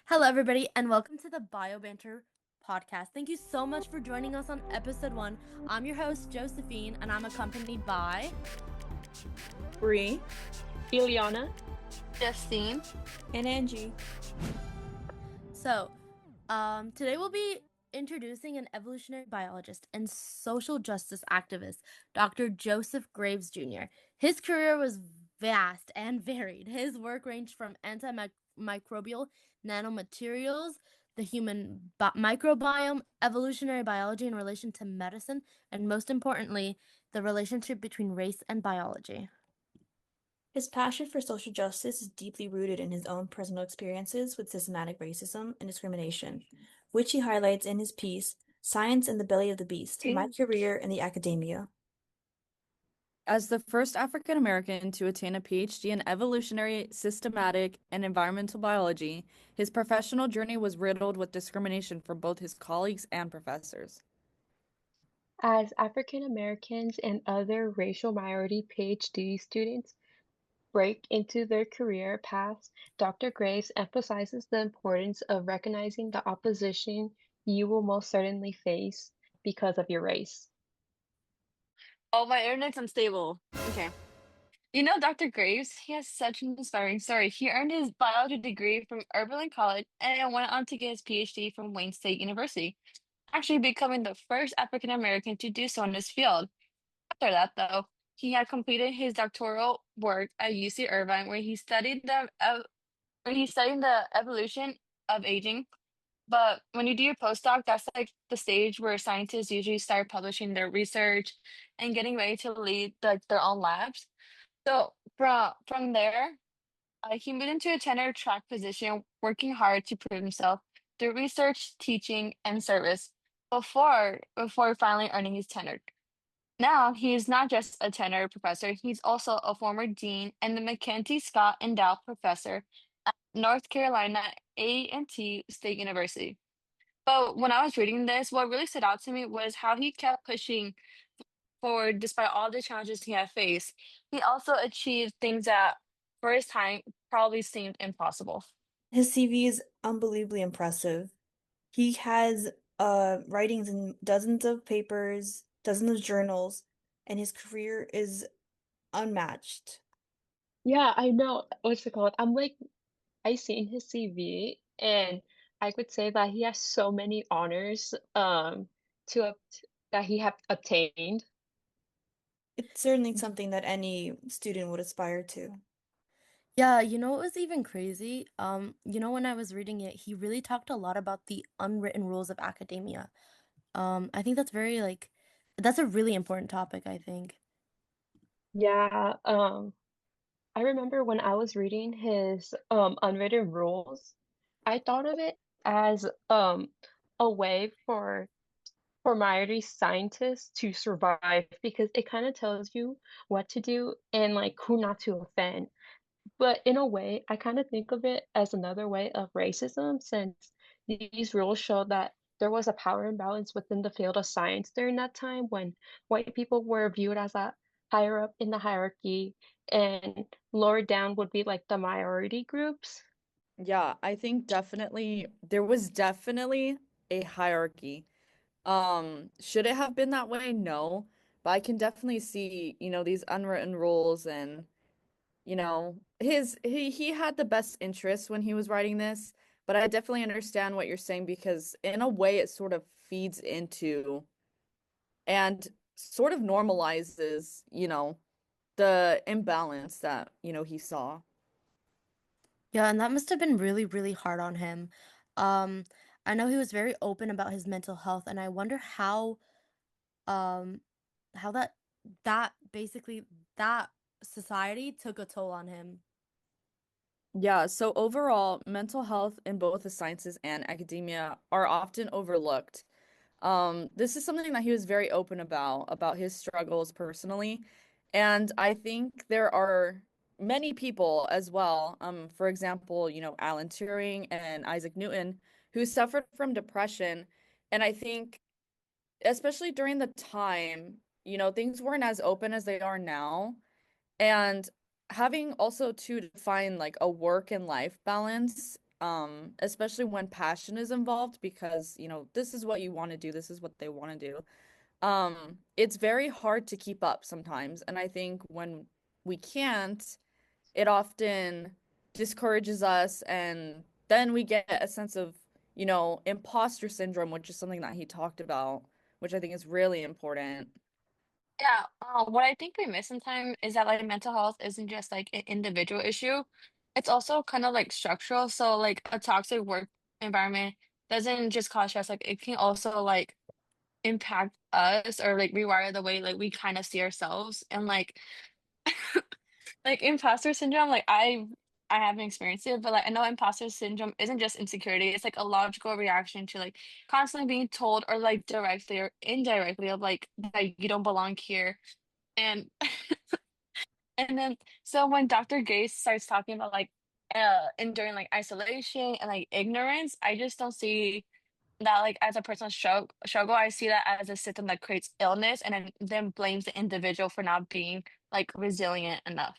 Hello, everybody, and welcome to the Banter podcast. Thank you so much for joining us on episode 1. I'm your host, Josephine, and I'm accompanied by. Bree, Ileana. Justine. and Angie. Today we'll be introducing an evolutionary biologist and social justice activist, Dr. Joseph Graves Jr. His career was vast and varied. His work ranged from antimicrobial nanomaterials, the human microbiome, evolutionary biology in relation to medicine, and most importantly, the relationship between race and biology. His passion for social justice is deeply rooted in his own personal experiences with systematic racism and discrimination, which he highlights in his piece, Science and the Belly of the Beast: My Career in the Academia. As the first African American to attain a PhD in evolutionary, systematic, and environmental biology, his professional journey was riddled with discrimination from both his colleagues and professors. As African Americans and other racial minority PhD students break into their career paths, Dr. Graves emphasizes the importance of recognizing the opposition you will most certainly face because of your race. Oh, my internet's unstable. Okay. Dr. Graves, he has such an inspiring story. He earned his biology degree from Oberlin College and went on to get his PhD from Wayne State University, actually becoming the first African American to do so in this field. After that, though, he had completed his doctoral work at UC Irvine, where he studied the evolution of aging. But when you do your postdoc, that's like the stage where scientists usually start publishing their research and getting ready to lead their own labs. So from there, he moved into a tenure track position, working hard to prove himself through research, teaching, and service before finally earning his tenure. Now he is not just a tenure professor; he's also a former dean and the Mackenzie Scott Endowed Professor at North Carolina A&T State University. But when I was reading this, what really stood out to me was how he kept pushing forward despite all the challenges he had faced. He also achieved things that, for his time, probably seemed impossible. His CV is unbelievably impressive. He has writings in dozens of papers, dozens of journals, and his career is unmatched. Yeah, I know. What's it called? I seen his CV and I could say that he has so many honors to up that he have obtained. It's certainly something that any student would aspire to. Yeah, what was even crazy? When I was reading it, he really talked a lot about the unwritten rules of academia. I think that's a really important topic, I think. Yeah, I remember when I was reading his unwritten rules, I thought of it as a way for minority scientists to survive because it kind of tells you what to do and like who not to offend. But in a way, I kind of think of it as another way of racism since these rules show that there was a power imbalance within the field of science during that time when white people were viewed as a higher up in the hierarchy and lower down would be like the minority groups. Yeah, I think definitely there was definitely a hierarchy. Should it have been that way? No, but I can definitely see, these unwritten rules and, he had the best interests when he was writing this, but I definitely understand what you're saying because in a way it sort of feeds into and sort of normalizes, the imbalance that, he saw. Yeah, and that must have been really, really hard on him. Um, I know he was very open about his mental health, and I wonder um, how that basically that society took a toll on him. Yeah, so overall, mental health in both the sciences and academia are often overlooked. This is something that he was very open about his struggles personally. And I think there are many people as well, for example, Alan Turing and Isaac Newton, who suffered from depression. And I think, especially during the time, things weren't as open as they are now. And having also to define like a work and life balance, especially when passion is involved, because, this is what you want to do, this is what they want to do. It's very hard to keep up sometimes. And I think when we can't, it often discourages us, and then we get a sense of, imposter syndrome, which is something that he talked about, which I think is really important. Yeah, what I think we miss sometimes is that like mental health isn't just like an individual issue. It's also kind of like structural. So like a toxic work environment doesn't just cause stress, like it can also like impact us or like rewire the way like we kind of see ourselves. And like imposter syndrome, like I haven't experienced it, but like I know imposter syndrome isn't just insecurity. It's like a logical reaction to like constantly being told or like directly or indirectly of like that you don't belong here. And and then so when Dr. Gates starts talking about like enduring like isolation and like ignorance, I just don't see that like as a personal struggle. I see that as a system that creates illness and then blames the individual for not being like resilient enough.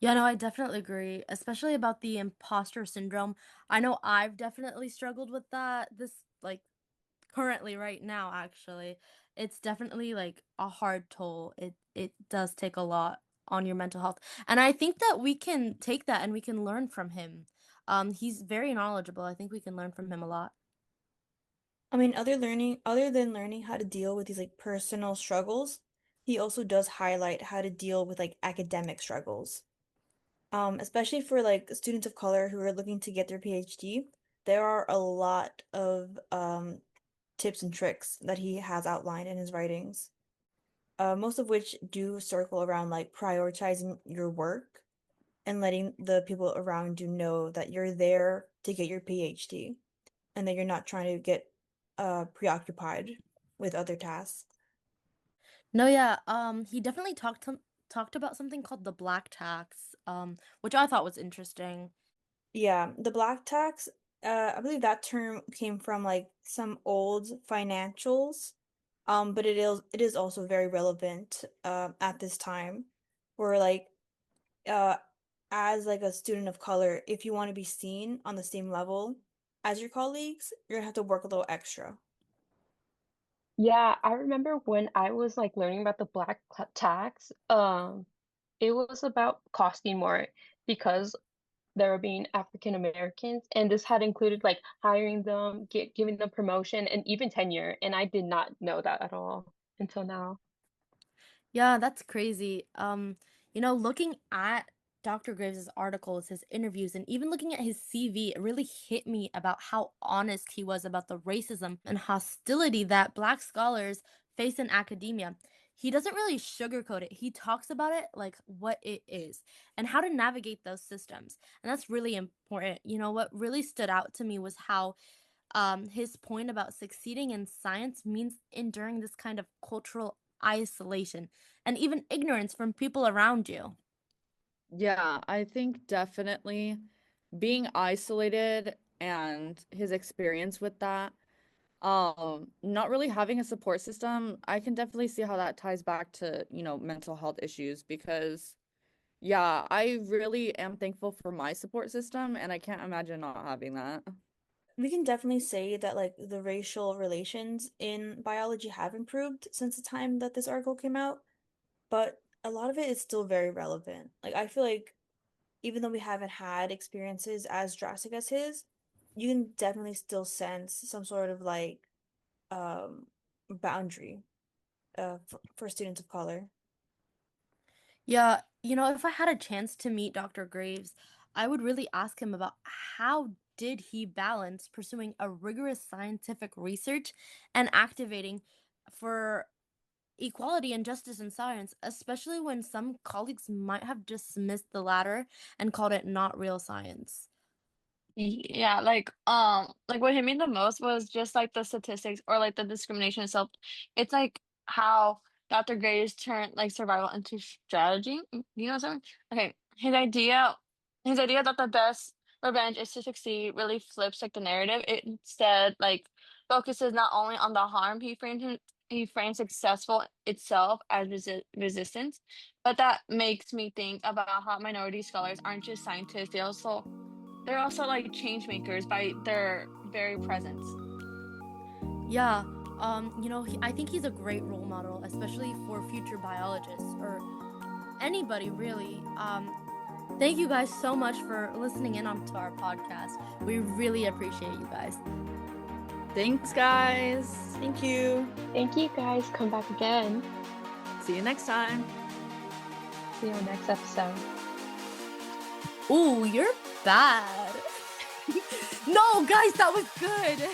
Yeah, no, I definitely agree, especially about the imposter syndrome. I know I've definitely struggled with that like currently right now actually. It's definitely like a hard toll. It does take a lot on your mental health. And I think that we can take that and we can learn from him. He's very knowledgeable. I think we can learn from him a lot. I mean, other than learning how to deal with these like personal struggles, he also does highlight how to deal with like academic struggles. Especially for like students of color who are looking to get their PhD, there are a lot of tips and tricks that he has outlined in his writings. Most of which do circle around like prioritizing your work and letting the people around you know that you're there to get your PhD and that you're not trying to get preoccupied with other tasks. No, yeah, he definitely talked about something called the black tax, which I thought was interesting. Yeah, the black tax, I believe that term came from like some old financials, but it is also very relevant at this time, where like uh as like a student of color, if you want to be seen on the same level as your colleagues, you're gonna have to work a little extra. Yeah, I remember when I was like learning about the tax, it was about costing more because they were being African Americans, and this had included like hiring them, giving them promotion, and even tenure. And I did not know that at all until now. Yeah, that's crazy. Looking at Dr. Graves's articles, his interviews, and even looking at his CV, it really hit me about how honest he was about the racism and hostility that Black scholars face in academia. He doesn't really sugarcoat it. He talks about it like what it is and how to navigate those systems. And that's really important. What really stood out to me was how his point about succeeding in science means enduring this kind of cultural isolation and even ignorance from people around you. Yeah, I think definitely being isolated and his experience with that, not really having a support system, I can definitely see how that ties back to, mental health issues, because yeah, I really am thankful for my support system, and I can't imagine not having that. We can definitely say that like the racial relations in biology have improved since the time that this article came out, but a lot of it is still very relevant. Like I feel like even though we haven't had experiences as drastic as his, you can definitely still sense some sort of like um boundary for students of color. Yeah, if I had a chance to meet Dr. Graves, I would really ask him about how did he balance pursuing a rigorous scientific research and activating for equality and justice in science, especially when some colleagues might have dismissed the latter and called it not real science. Yeah, like what hit me the most was just like the statistics or like the discrimination itself. It's like how Dr. Gray's turned like survival into strategy. You know something? Okay, his idea that the best revenge is to succeed really flips like the narrative. It instead like focuses not only on the harm he framed successful itself as resistance, but that makes me think about how minority scholars aren't just scientists, they're also like change makers by their very presence. Yeah, I think he's a great role model, especially for future biologists or anybody really. Thank you guys so much for listening in onto our podcast. We really appreciate you guys. Thanks, guys. Thank you. Thank you guys. Come back again. See you next time. See you on next episode. Ooh, you're bad. No, guys, that was good.